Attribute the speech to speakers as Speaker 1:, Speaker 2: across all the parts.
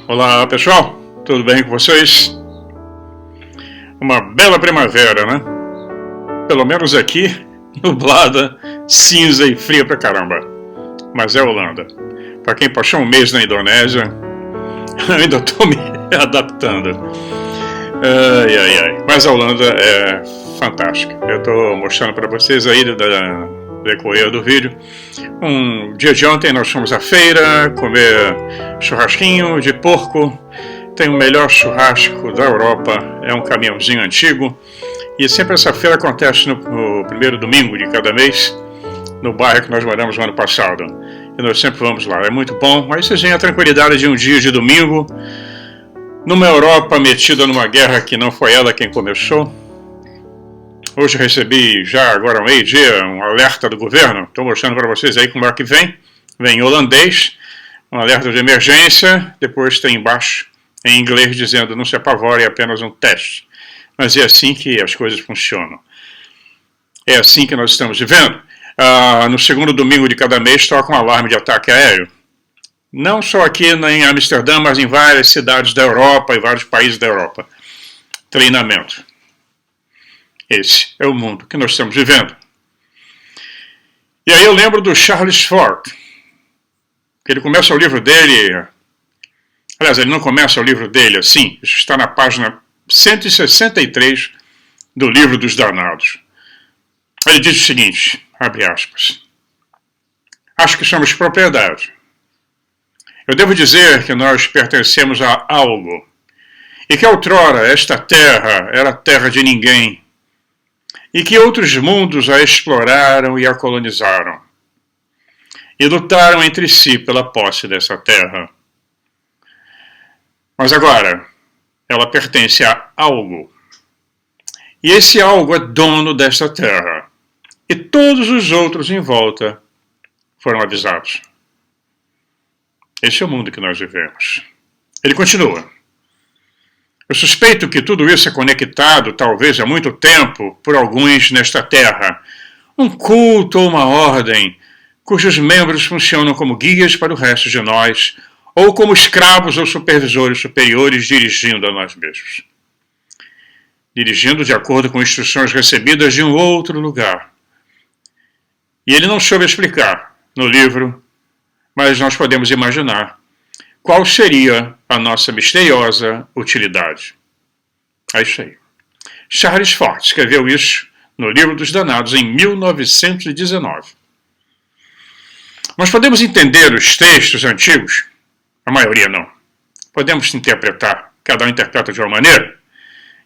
Speaker 1: Olá pessoal, tudo bem com vocês? Uma bela primavera, né? Pelo menos aqui, nublada, cinza e fria pra caramba. Mas é Holanda. Para quem passou um mês na Indonésia, ainda tô me adaptando. Mas a Holanda é fantástica. Eu tô mostrando para vocês aí do decorrer do vídeo. Um dia de ontem nós fomos à feira comer churrasquinho de porco. Tem o melhor churrasco da Europa, é um caminhãozinho antigo. E sempre essa feira acontece no primeiro domingo de cada mês, no bairro que nós moramos no ano passado. E nós sempre vamos lá, é muito bom. Aí vocês veem a tranquilidade de um dia de domingo, numa Europa metida numa guerra que não foi ela quem começou. Hoje eu recebi, já agora meio-dia, um alerta do governo. Estou mostrando para vocês aí como é que vem. Vem em holandês, um alerta de emergência. Depois tem embaixo, em inglês, dizendo não se apavore, é apenas um teste. Mas é assim que as coisas funcionam. É assim que nós estamos vivendo. No segundo domingo de cada mês toca um alarme de ataque aéreo. Não só aqui em Amsterdã, mas em várias cidades da Europa e vários países da Europa. Treinamento. Esse é o mundo que nós estamos vivendo. E aí eu lembro do Charles Fort, que ele começa o livro dele... Aliás, ele não começa o livro dele assim, isso está na página 163 do livro dos Danados. Ele diz o seguinte, abre aspas, acho que somos propriedade. Eu devo dizer que nós pertencemos a algo, e que outrora esta terra era terra de ninguém, e que outros mundos a exploraram e a colonizaram, e lutaram entre si pela posse dessa terra. Mas agora, ela pertence a algo, e esse algo é dono desta terra, e todos os outros em volta foram avisados. Esse é o mundo que nós vivemos. Ele continua. Eu suspeito que tudo isso é conectado, talvez há muito tempo, por alguns nesta terra. Um culto ou uma ordem, cujos membros funcionam como guias para o resto de nós, ou como escravos ou supervisores superiores dirigindo a nós mesmos. Dirigindo de acordo com instruções recebidas de um outro lugar. E ele não soube explicar no livro, mas nós podemos imaginar qual seria a nossa misteriosa utilidade. É isso aí. Charles Fort escreveu isso no Livro dos Danados em 1919. Nós podemos entender os textos antigos, a maioria não. Podemos interpretar, cada um interpreta de uma maneira,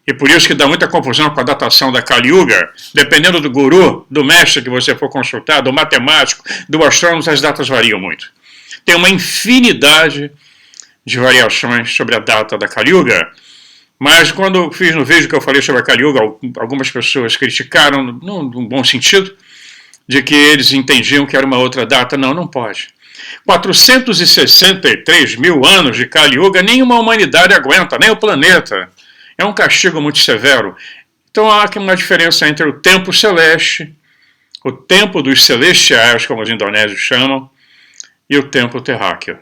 Speaker 1: e por isso que dá muita confusão com a datação da Kali Yuga, dependendo do guru, do mestre que você for consultar, do matemático, do astrônomo, as datas variam muito. Tem uma infinidade de variações sobre a data da Kali Yuga, mas quando fiz no vídeo que eu falei sobre a Kali Yuga, algumas pessoas criticaram, num bom sentido, de que eles entendiam que era uma outra data. Não, não pode. 463 mil anos de Kali Yuga, nenhuma humanidade aguenta, nem o planeta. É um castigo muito severo. Então há aqui uma diferença entre o tempo celeste, o tempo dos celestiais, como os indonésios chamam, e o tempo terráqueo.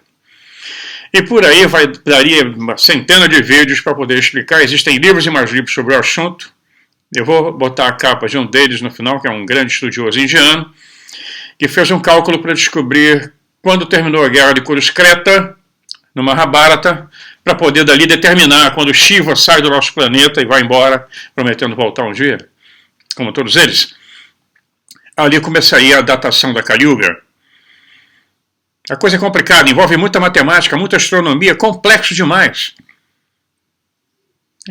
Speaker 1: E por aí daria uma centena de vídeos para poder explicar. Existem livros e mais livros sobre o assunto. Eu vou botar a capa de um deles no final, que é um grande estudioso indiano, que fez um cálculo para descobrir quando terminou a guerra de Kuruskreta, no Mahabharata, para poder dali determinar quando Shiva sai do nosso planeta e vai embora, prometendo voltar um dia, como todos eles. Ali começaria a datação da Kali Yuga. A coisa é complicada, envolve muita matemática, muita astronomia, complexo demais.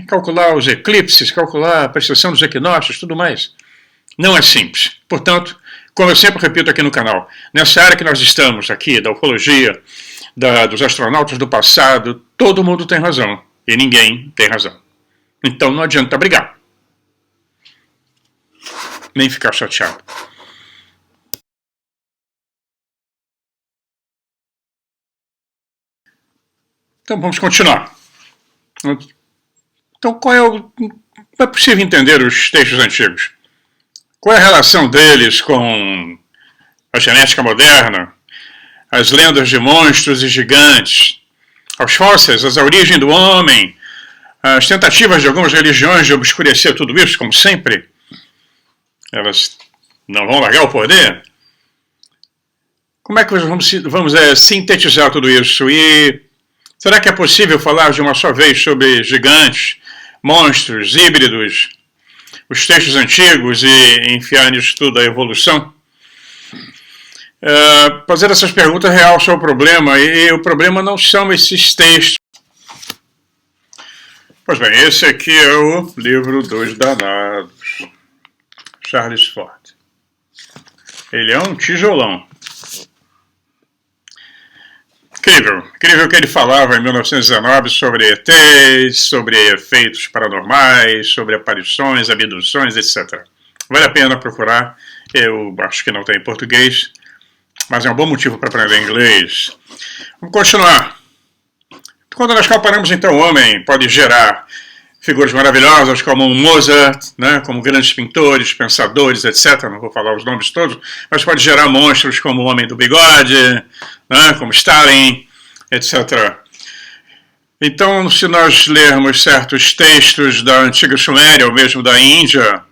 Speaker 1: Calcular os eclipses, calcular a precessão dos equinócios, tudo mais. Não é simples. Portanto, como eu sempre repito aqui no canal, nessa área que nós estamos aqui, da ufologia, dos astronautas do passado, todo mundo tem razão e ninguém tem razão. Então não adianta brigar, nem ficar chateado. Então vamos continuar. Então como é possível entender os textos antigos? Qual é a relação deles com a genética moderna, as lendas de monstros e gigantes, aos fósseis, às origens do homem, as tentativas de algumas religiões de obscurecer tudo isso, como sempre, elas não vão largar o poder. Como é que vamos sintetizar tudo isso? E será que é possível falar de uma só vez sobre gigantes, monstros, híbridos, os textos antigos e enfiar nisso tudo a evolução? Fazer essas perguntas realça o problema, e o problema não são esses textos. Pois bem, esse aqui é o livro dos Danados, Charles Fort. Ele é um tijolão. Incrível que ele falava em 1919 sobre ETs, sobre efeitos paranormais, sobre aparições, abduções, etc. Vale a pena procurar, eu acho que não tem em português, mas é um bom motivo para aprender inglês. Vamos continuar. Quando nós comparamos, então, o homem pode gerar figuras maravilhosas como Mozart, né, como grandes pintores, pensadores, etc. Não vou falar os nomes todos, mas pode gerar monstros como o Homem do Bigode, né, como Stalin, etc. Então, se nós lermos certos textos da antiga Suméria, ou mesmo da Índia,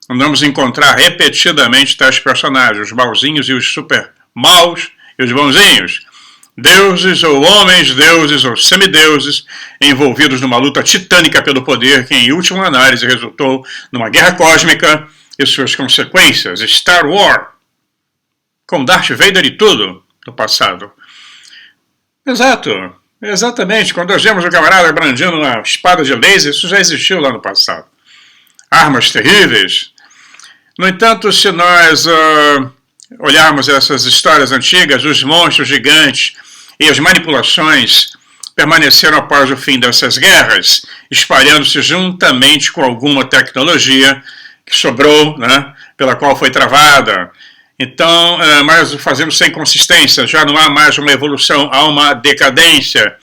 Speaker 1: vamos encontrar repetidamente tais personagens, os malzinhos e os super maus e os bonzinhos. Deuses ou homens, deuses ou semideuses, envolvidos numa luta titânica pelo poder que, em última análise, resultou numa guerra cósmica e suas consequências. Star Wars, com Darth Vader e tudo, no passado. Exato, exatamente. Quando nós vemos o camarada brandindo uma espada de laser, isso já existiu lá no passado. Armas terríveis. No entanto, se nós olharmos essas histórias antigas, os monstros gigantes e as manipulações permaneceram após o fim dessas guerras, espalhando-se juntamente com alguma tecnologia que sobrou, né, pela qual foi travada. Então, mas fazendo sem consistência, já não há mais uma evolução, há uma decadência.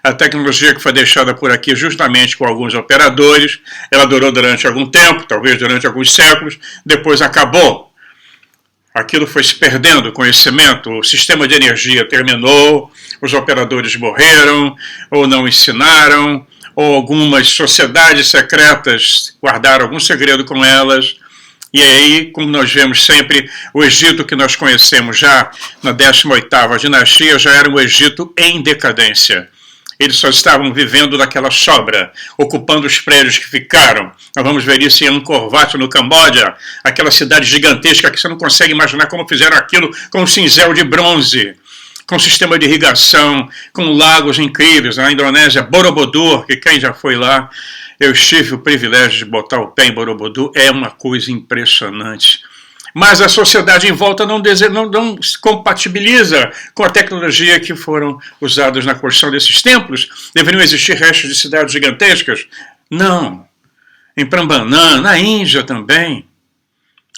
Speaker 1: A tecnologia que foi deixada por aqui justamente com alguns operadores, ela durou durante algum tempo, talvez durante alguns séculos, depois acabou. Aquilo foi se perdendo, o conhecimento, o sistema de energia terminou, os operadores morreram, ou não ensinaram, ou algumas sociedades secretas guardaram algum segredo com elas. E aí, como nós vemos sempre, o Egito que nós conhecemos já na 18ª dinastia já era um Egito em decadência. Eles só estavam vivendo daquela sobra, ocupando os prédios que ficaram. Nós vamos ver isso em Angkor Wat, no Camboja, aquela cidade gigantesca que você não consegue imaginar como fizeram aquilo com um cinzel de bronze, com sistema de irrigação, com lagos incríveis. Na Indonésia, Borobudur, que quem já foi lá, eu tive o privilégio de botar o pé em Borobudur, é uma coisa impressionante. Mas a sociedade em volta não se compatibiliza com a tecnologia que foram usadas na construção desses templos. Deveriam existir restos de cidades gigantescas? Não. Em Prambanan, na Índia também.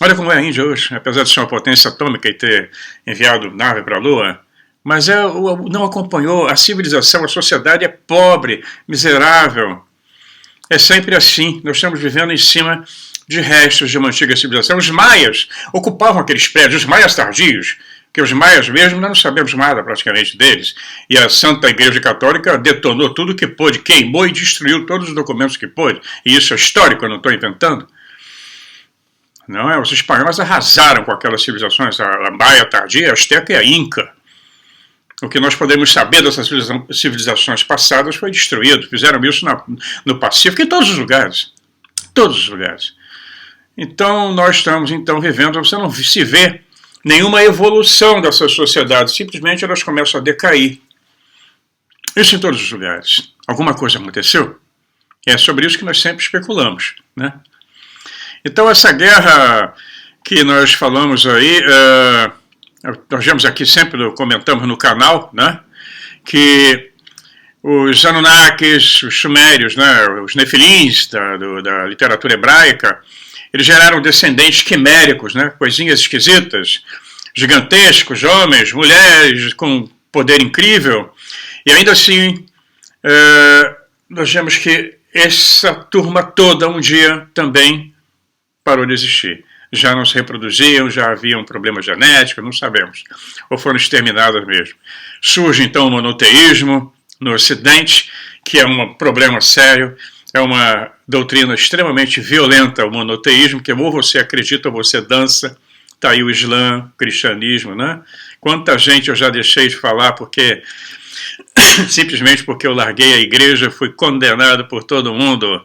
Speaker 1: Olha como é a Índia hoje, apesar de ser uma potência atômica e ter enviado nave para a Lua, mas não acompanhou a civilização, a sociedade é pobre, miserável. É sempre assim, nós estamos vivendo em cima de restos de uma antiga civilização. Os maias ocupavam aqueles prédios, os maias tardios, que os maias mesmo nós não sabemos nada praticamente deles. E a Santa Igreja Católica detonou tudo que pôde, queimou e destruiu todos os documentos que pôde. E isso é histórico, eu não estou inventando. Não é? Os espanhóis arrasaram com aquelas civilizações, a maia tardia, a asteca e a inca. O que nós podemos saber dessas civilizações passadas foi destruído. Fizeram isso no Pacífico, em todos os lugares. Todos os lugares. Então, nós estamos vivendo, você não se vê nenhuma evolução dessas sociedades, simplesmente elas começam a decair. Isso em todos os lugares. Alguma coisa aconteceu? E é sobre isso que nós sempre especulamos, né? Então, essa guerra que nós falamos aí, nós vemos aqui sempre, comentamos no canal, né, que os Anunnakis, os Sumérios, né, os Nefilins da literatura hebraica, eles geraram descendentes quiméricos, né, coisinhas esquisitas, gigantescos, homens, mulheres com poder incrível. E ainda assim, nós vemos que essa turma toda um dia também parou de existir. Já não se reproduziam, já haviam problemas genéticos, não sabemos. Ou foram exterminadas mesmo. Surge então o monoteísmo, no Ocidente, que é um problema sério, é uma doutrina extremamente violenta, o monoteísmo, que ou você acredita ou você dança. Está aí o Islã, o cristianismo, né? Quanta gente eu já deixei de falar porque simplesmente porque eu larguei a igreja, fui condenado por todo mundo.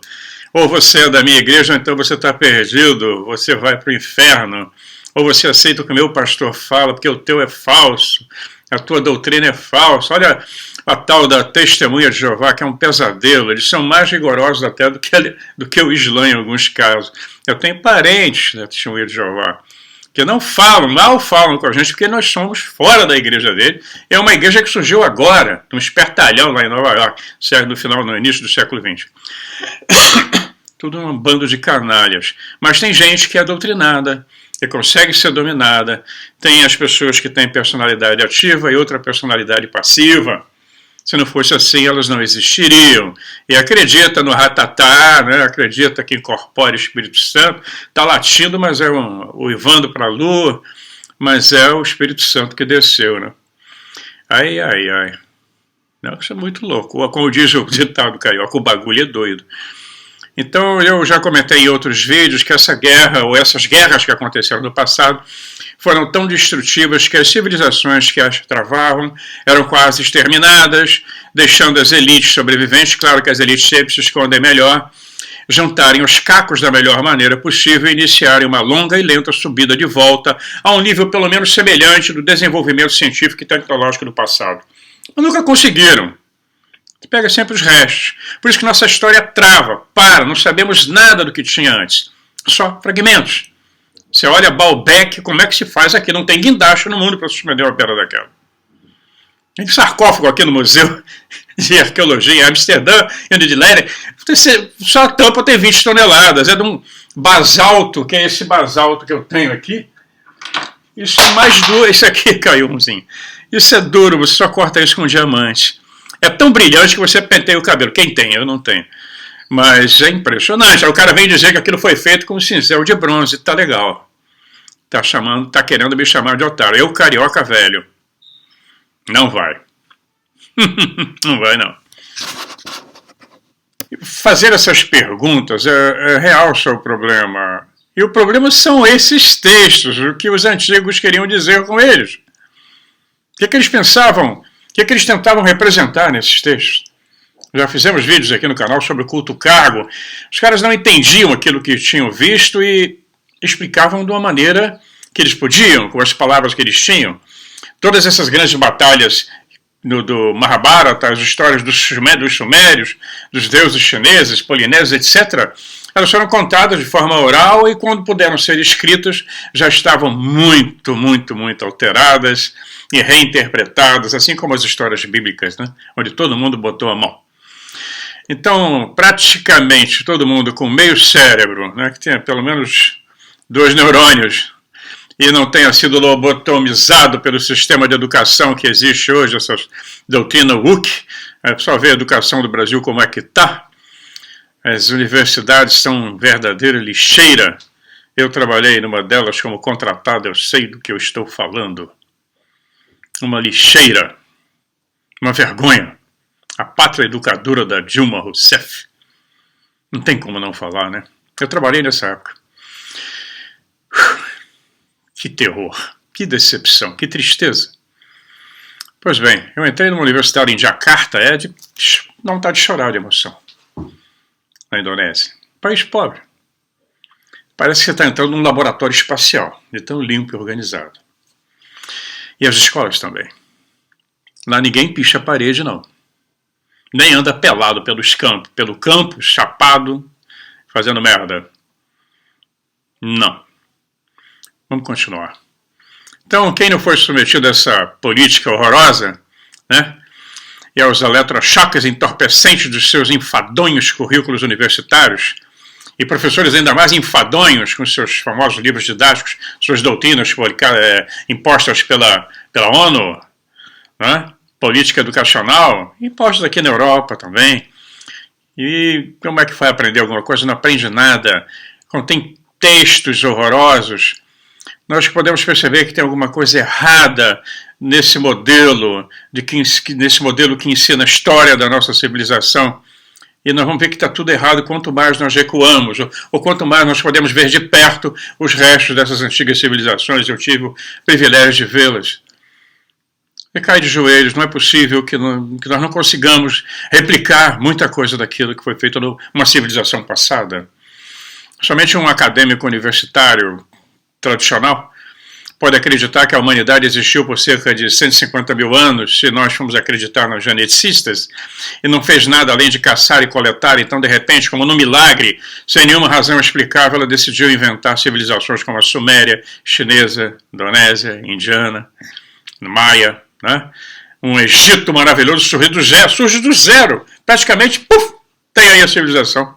Speaker 1: Ou você é da minha igreja, ou então você está perdido, você vai para o inferno. Ou você aceita o que o meu pastor fala, porque o teu é falso, a tua doutrina é falsa. Olha a tal da testemunha de Jeová, que é um pesadelo. Eles são mais rigorosos até do que o Islã em alguns casos. Eu tenho parentes da testemunha de Jeová que não falam, mal falam com a gente, porque nós somos fora da igreja dele. É uma igreja que surgiu agora, num espertalhão lá em Nova York, no início do século XX. Tudo um bando de canalhas. Mas tem gente que é doutrinada, que consegue ser dominada. Tem as pessoas que têm personalidade ativa e outra personalidade passiva. Se não fosse assim, elas não existiriam. E acredita no ratatá, né? Acredita que incorpora o Espírito Santo. Está latindo, mas é uivando para a lua, mas é o Espírito Santo que desceu, né? Ai, ai, ai. Não, isso é muito louco. Como diz o ditado carioca, o bagulho é doido. Então, eu já comentei em outros vídeos que essa guerra, ou essas guerras que aconteceram no passado, foram tão destrutivas que as civilizações que as travavam eram quase exterminadas, deixando as elites sobreviventes, claro que as elites sempre se escondem melhor, juntarem os cacos da melhor maneira possível e iniciarem uma longa e lenta subida de volta a um nível pelo menos semelhante do desenvolvimento científico e tecnológico do passado. Mas nunca conseguiram. Pega sempre os restos. Por isso que nossa história trava, para, não sabemos nada do que tinha antes. Só fragmentos. Você olha Baalbek, como é que se faz aqui? Não tem guindaste no mundo para suspender uma pedra daquela. Tem sarcófago aqui no Museu de Arqueologia em Amsterdã, em Leiden. Só a tampa tem 20 toneladas. É de um basalto, que é esse basalto que eu tenho aqui. Isso é mais duro. Isso aqui caiu umzinho. Isso é duro, você só corta isso com diamante. É tão brilhante que você penteia o cabelo. Quem tem? Eu não tenho. Mas é impressionante. Aí o cara vem dizer que aquilo foi feito com cincel de bronze. Tá legal. Tá querendo me chamar de otário. Eu, carioca velho. Não vai. Não vai, não. Fazer essas perguntas realça o problema. E o problema são esses textos, o que os antigos queriam dizer com eles. O que eles pensavam? O que eles tentavam representar nesses textos? Já fizemos vídeos aqui no canal sobre o culto cargo. Os caras não entendiam aquilo que tinham visto e explicavam de uma maneira que eles podiam, com as palavras que eles tinham. Todas essas grandes batalhas do Mahabharata, as histórias dos sumérios, dos deuses chineses, polinésios, etc., elas foram contadas de forma oral e quando puderam ser escritas já estavam muito, muito, muito alteradas e reinterpretadas, assim como as histórias bíblicas, né? Onde todo mundo botou a mão. Então, praticamente todo mundo com meio cérebro, né, que tenha pelo menos 2 neurônios e não tenha sido lobotomizado pelo sistema de educação que existe hoje, essa doutrina WUC, é só ver a educação do Brasil como é que está. As universidades são verdadeira lixeira. Eu trabalhei numa delas como contratado, eu sei do que eu estou falando. Uma lixeira, uma vergonha. A pátria educadora da Dilma Rousseff. Não tem como não falar, né? Eu trabalhei nessa época. Que terror, que decepção, que tristeza. Pois bem, eu entrei numa universidade em Jakarta, não está de chorar de emoção. Na Indonésia. País pobre. Parece que você está entrando num laboratório espacial, de tão limpo e organizado. E as escolas também. Lá ninguém picha a parede, não. Nem anda pelado pelo campo, chapado, fazendo merda. Não. Vamos continuar. Então, quem não foi submetido a essa política horrorosa, né, e aos eletrochoques entorpecentes dos seus enfadonhos currículos universitários, e professores ainda mais enfadonhos com seus famosos livros didáticos, suas doutrinas impostas pela ONU, né, política educacional, impostos aqui na Europa também. E como é que vai aprender alguma coisa? Não aprende nada. Contém textos horrorosos. Nós podemos perceber que tem alguma coisa errada nesse modelo que ensina a história da nossa civilização, e nós vamos ver que está tudo errado quanto mais nós recuamos, ou quanto mais nós podemos ver de perto os restos dessas antigas civilizações. Eu tive o privilégio de vê-las. E cai de joelhos, não é possível que nós não consigamos replicar muita coisa daquilo que foi feito numa civilização passada. Somente um acadêmico universitário tradicional pode acreditar que a humanidade existiu por cerca de 150 mil anos, se nós formos acreditar nos geneticistas, e não fez nada além de caçar e coletar. Então, de repente, como num milagre, sem nenhuma razão explicável, ela decidiu inventar civilizações como a Suméria, chinesa, indonésia, indiana, maia, né? Um Egito maravilhoso surge do zero, praticamente, puf, tem aí a civilização,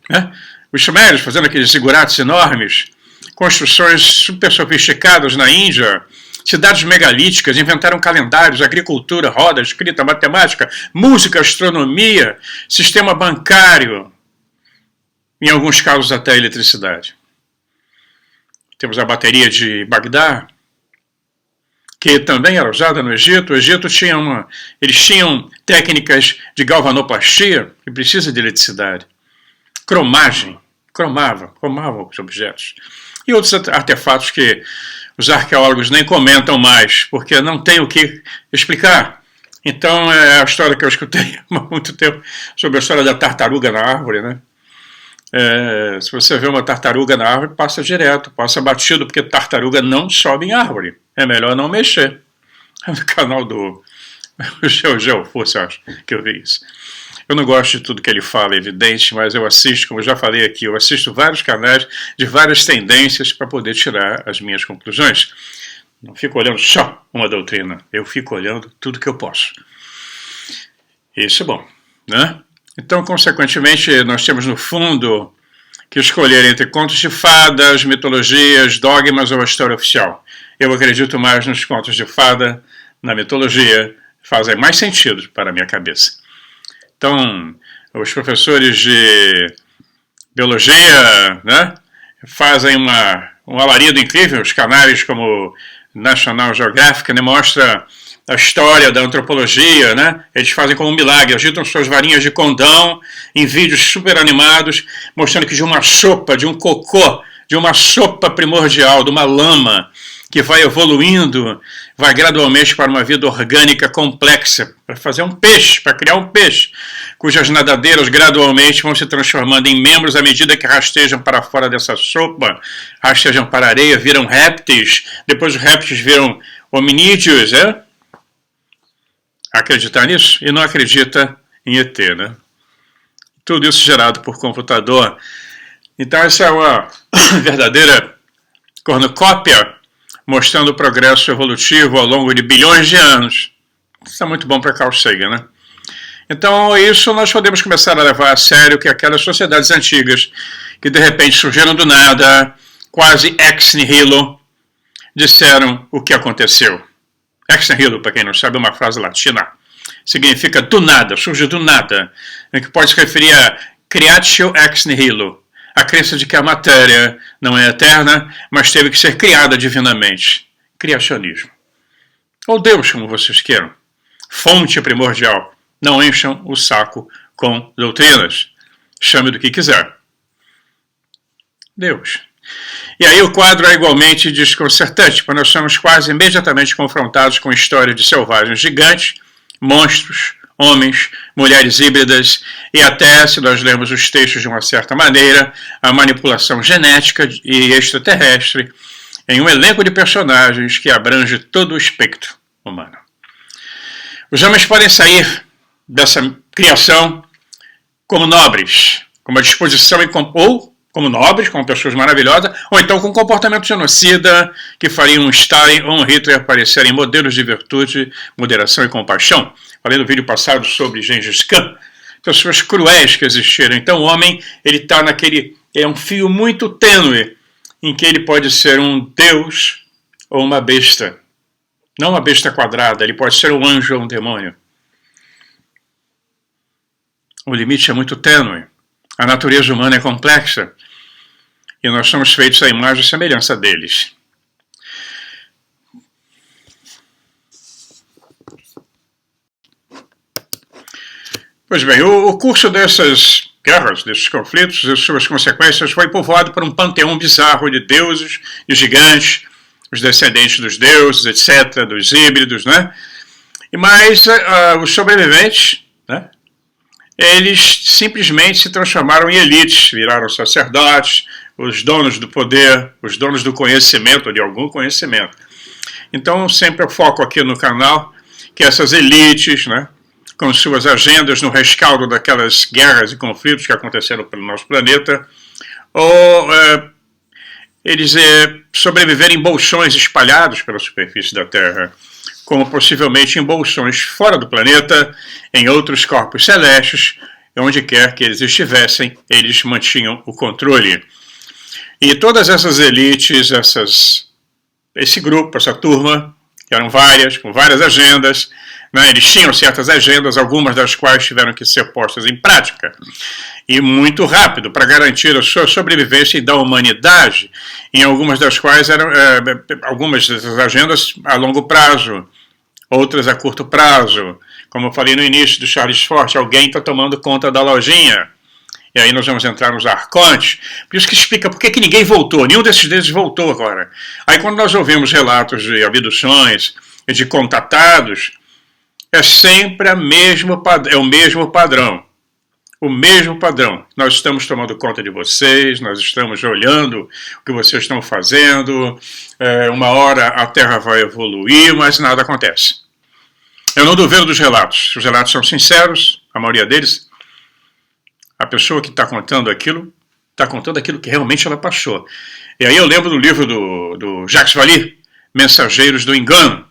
Speaker 1: né? Os sumérios fazendo aqueles zigurates enormes, construções super sofisticadas na Índia, cidades megalíticas, inventaram calendários, agricultura, roda, escrita, matemática, música, astronomia, sistema bancário, em alguns casos até eletricidade. Temos a bateria de Bagdá, que também era usada no Egito. O Egito eles tinham técnicas de galvanoplastia, que precisa de eletricidade. Cromagem, cromavam os objetos. E outros artefatos que os arqueólogos nem comentam mais, porque não tem o que explicar. Então, é a história que eu escutei há muito tempo, sobre a história da tartaruga na árvore, né? Se você vê uma tartaruga na árvore, passa direto, passa batido, porque tartaruga não sobe em árvore. É melhor não mexer. É no canal do Geoforce, acho que eu vi isso. Eu não gosto de tudo que ele fala, é evidente, mas eu assisto, como eu já falei aqui, eu assisto vários canais de várias tendências para poder tirar as minhas conclusões. Não fico olhando só uma doutrina, eu fico olhando tudo que eu posso. Isso é bom, né? Então, consequentemente, nós temos no fundo que escolher entre contos de fadas, mitologias, dogmas ou a história oficial. Eu acredito mais nos contos de fada, na mitologia, fazem mais sentido para a minha cabeça. Então, os professores de biologia, né, fazem um alarido incrível. Os canais como National Geographic, né, mostra a história da antropologia, né? Eles fazem como um milagre, agitam suas varinhas de condão em vídeos super animados, mostrando que de uma sopa, de um cocô, de uma sopa primordial, de uma lama, que vai evoluindo, vai gradualmente para uma vida orgânica complexa, para fazer um peixe, para criar um peixe, cujas nadadeiras gradualmente vão se transformando em membros à medida que rastejam para fora dessa sopa, rastejam para a areia, viram répteis, depois os répteis viram hominídeos, Acreditar nisso? E não acredita em ET, né? Tudo isso gerado por computador. Então essa é uma verdadeira cornucópia, mostrando o progresso evolutivo ao longo de bilhões de anos. Isso é muito bom para Carl Sagan, né? Então, isso nós podemos começar a levar a sério que aquelas sociedades antigas que de repente surgiram do nada, quase ex nihilo, disseram o que aconteceu. Ex nihilo, para quem não sabe, é uma frase latina. Significa do nada, surge do nada, que pode se referir a creatio ex nihilo, a crença de que a matéria não é eterna, mas teve que ser criada divinamente. Criacionismo. Ou Deus, como vocês queiram. Fonte primordial. Não encham o saco com doutrinas. Chame do que quiser. Deus. E aí o quadro é igualmente desconcertante, pois nós somos quase imediatamente confrontados com histórias de selvagens gigantes, monstros, homens, mulheres híbridas e até, se nós lermos os textos de uma certa maneira, a manipulação genética e extraterrestre em um elenco de personagens que abrange todo o espectro humano. Os homens podem sair dessa criação como nobres, com uma disposição ou como nobres, como pessoas maravilhosas, ou então com comportamento genocida que faria um Stalin ou um Hitler aparecerem modelos de virtude, moderação e compaixão. Falei no vídeo passado sobre Gengis Khan, pessoas cruéis que existiram. Então o homem, ele está é um fio muito tênue em que ele pode ser um deus ou uma besta. Não uma besta quadrada, ele pode ser um anjo ou um demônio. O limite é muito tênue. A natureza humana é complexa e nós somos feitos à imagem e semelhança deles. Pois bem, o curso dessas guerras, desses conflitos, e suas consequências foi povoado por um panteão bizarro de deuses, de gigantes, os descendentes dos deuses, etc., dos híbridos, né? Mas os sobreviventes, né? Eles simplesmente se transformaram em elites, viraram sacerdotes, os donos do poder, os donos do conhecimento, de algum conhecimento. Então, sempre eu foco aqui no canal que essas elites, né, com suas agendas no rescaldo daquelas guerras e conflitos que aconteceram pelo nosso planeta, ou eles sobreviverem em bolsões espalhados pela superfície da Terra, como possivelmente em bolsões fora do planeta, em outros corpos celestes, onde quer que eles estivessem, eles mantinham o controle. E todas essas elites, esse grupo, essa turma, que eram várias, com várias agendas, né, eles tinham certas agendas, algumas das quais tiveram que ser postas em prática, e muito rápido, para garantir a sua sobrevivência e da humanidade, em algumas das quais eram algumas dessas agendas a longo prazo, outras a curto prazo. Como eu falei no início do Charles Forte, alguém está tomando conta da lojinha. E aí nós vamos entrar nos arcontes. Por isso que explica por que ninguém voltou. Nenhum desses deles voltou agora. Aí quando nós ouvimos relatos de abduções e de contatados, é sempre o mesmo padrão. O mesmo padrão. Nós estamos tomando conta de vocês, nós estamos olhando o que vocês estão fazendo, uma hora a Terra vai evoluir, mas nada acontece. Eu não duvido dos relatos. Os relatos são sinceros, a maioria deles. A pessoa que está contando aquilo que realmente ela passou. E aí eu lembro do livro do Jacques Vallée, Mensageiros do Engano,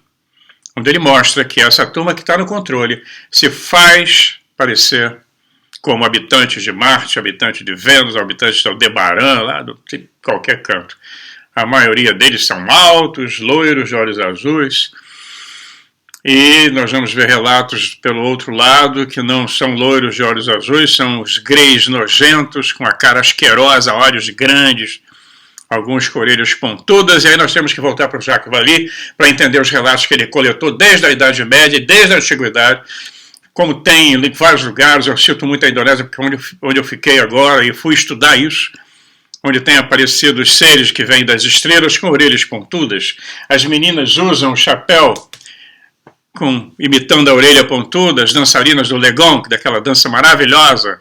Speaker 1: onde ele mostra que essa turma que está no controle se faz parecer como habitantes de Marte, habitantes de Vênus, habitantes de Aldebaran, lá de qualquer canto. A maioria deles são altos, loiros, de olhos azuis. E nós vamos ver relatos pelo outro lado que não são loiros de olhos azuis, são os greys nojentos, com a cara asquerosa, olhos grandes, alguns com orelhas pontudas. E aí nós temos que voltar para o Jacques Vallée para entender os relatos que ele coletou desde a Idade Média e desde a Antiguidade, como tem em vários lugares. Eu cito muito a Indonésia, porque onde eu fiquei agora e fui estudar isso, onde tem aparecido os seres que vêm das estrelas com orelhas pontudas. As meninas usam chapéu imitando a orelha pontuda, as dançarinas do Legon, daquela dança maravilhosa,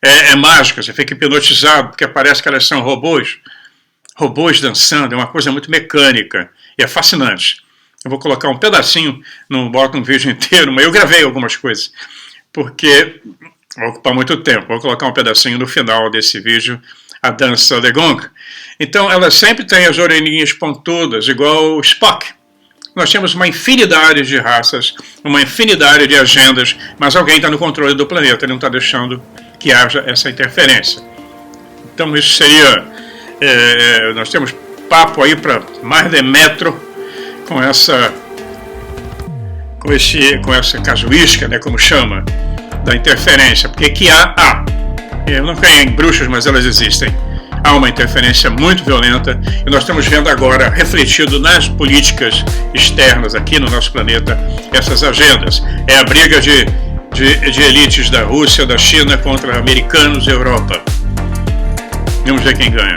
Speaker 1: é mágica, você fica hipnotizado, porque parece que elas são robôs dançando, é uma coisa muito mecânica, e é fascinante. Eu vou colocar um pedacinho, não boto um vídeo inteiro, mas eu gravei algumas coisas, porque vai ocupar muito tempo. Vou colocar um pedacinho no final desse vídeo, a dança Legon. Então, ela sempre tem as orelhinhas pontudas, igual o Spock. Nós temos uma infinidade de raças, uma infinidade de agendas, mas alguém está no controle do planeta, ele não está deixando que haja essa interferência. Então isso seria... nós temos papo aí para mais de metro com essa casuística, né, como chama, da interferência, porque que há. Eu não creio em bruxas, mas elas existem. Há uma interferência muito violenta e nós estamos vendo agora, refletido nas políticas externas aqui no nosso planeta, essas agendas. É a briga de elites da Rússia, da China contra americanos e Europa. Vamos ver quem ganha.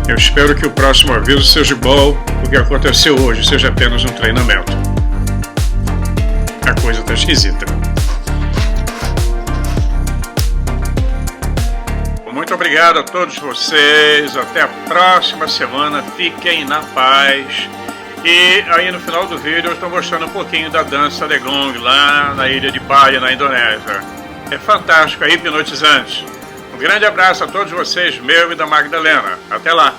Speaker 1: Eu espero que o próximo aviso seja igual o que aconteceu hoje, seja apenas um treinamento. A coisa está esquisita. Muito obrigado a todos vocês, até a próxima semana, fiquem na paz. E aí no final do vídeo eu estou mostrando um pouquinho da dança Legong lá na ilha de Bali, na Indonésia. É fantástico, é hipnotizante. Um grande abraço a todos vocês, meu e da Magdalena. Até lá!